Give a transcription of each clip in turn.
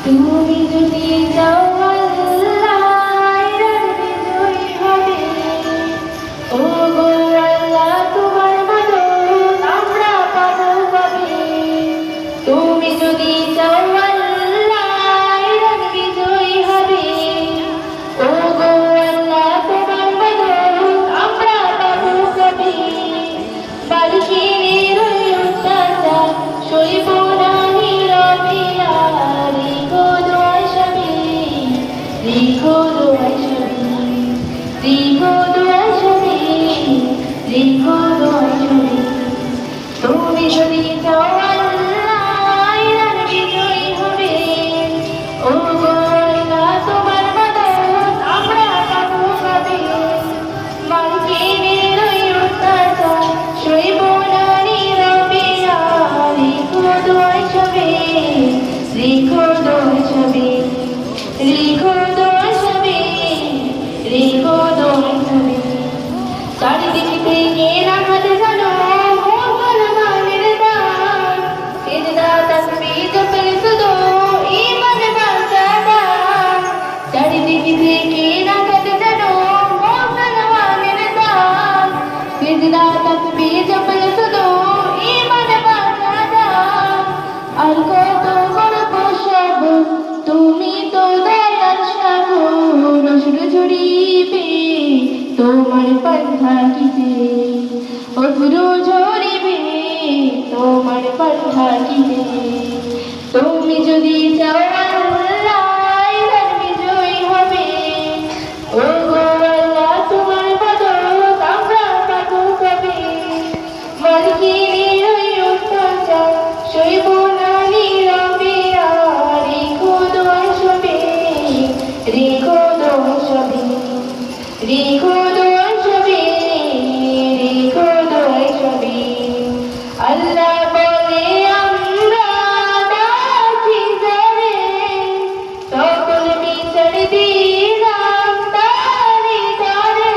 তুমি যদি যাও আল্লাহর বিজয়ী হবে। ও গো আল্লাহ তোমার মদদ আমরা পাবো কবে। তুমি যদি যাও আল্লাহর বিজয়ী হবে। ও গো আল্লাহ তোমার মদদ আমরা পাবো কবে। বালকিনের ওই অত্যাচার সইব না নীরবে আর। লিখো দোয়ায় ছবি, লিখো দোয়ায় ছবি, লিখো দোয়ায় ছবি। তুমি যদি চাও আল্লাহর বিজয়ী হবে। ও গো আল্লাহ তোমার মদদ আমরা পাবো কবে। মার্কিনের ওই অত্যাচার সইব না নীরবে আর। লিখো দোয়ায় ছবি, লিখো দোয়ায় ছবি, লিখো দোয়ায় ছবি, লিখো দোয়ায় ছবি। চারিদিক থেকে রাখাতে জানো মুসলমানের দান। সিজদা তাসবিহ জপলে শুধু ঈমান বাঁচাতা। চারিদিক থেকে রাখাতে জানো মুসলমানের দান। সিজদা তাসবিহ জপলে শুধু ঈমান বাঁচাতা। আর কত গল্প সব তুমি তো দয়াল সাগর ঝরিবে তোমার পান্থাকিতে। অঝুরু ঝরিবে তোমার পান্থাকিতে। তুমি যদি চাও আল্লাহর বিজয়ী হবে। ও গো আল্লাহ তোমার মদদ আমরা পাবো কবে। মালিকের ওই অত্যাচার সইব না নীরবে আর। লিখো দোয়ায় ছবি, লিখো দোয়ায় ছবি, লিখো দোয়ায় ছবি, লিখো দোয়ায় ছবি। আল্লাহ বলে আমরা ডাকি যারে, সকল বিচার দিলাম তারি করে।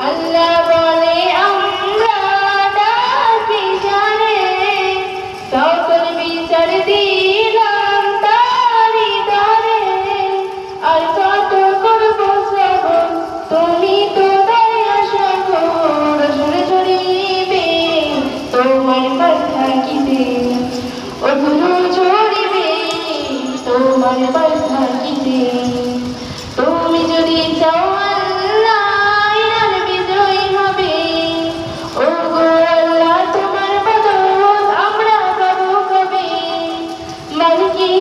আল্লাহ বলে আমরা ডাকি যারে, সকল বিচার দিলাম তারি করে। আর কত করবো শ্রবণ তুমি তো দয়া সাগর ঝরে ঝরিবে তোমার পান্থাকিতে। অঝুরু ঝরিবে তোমার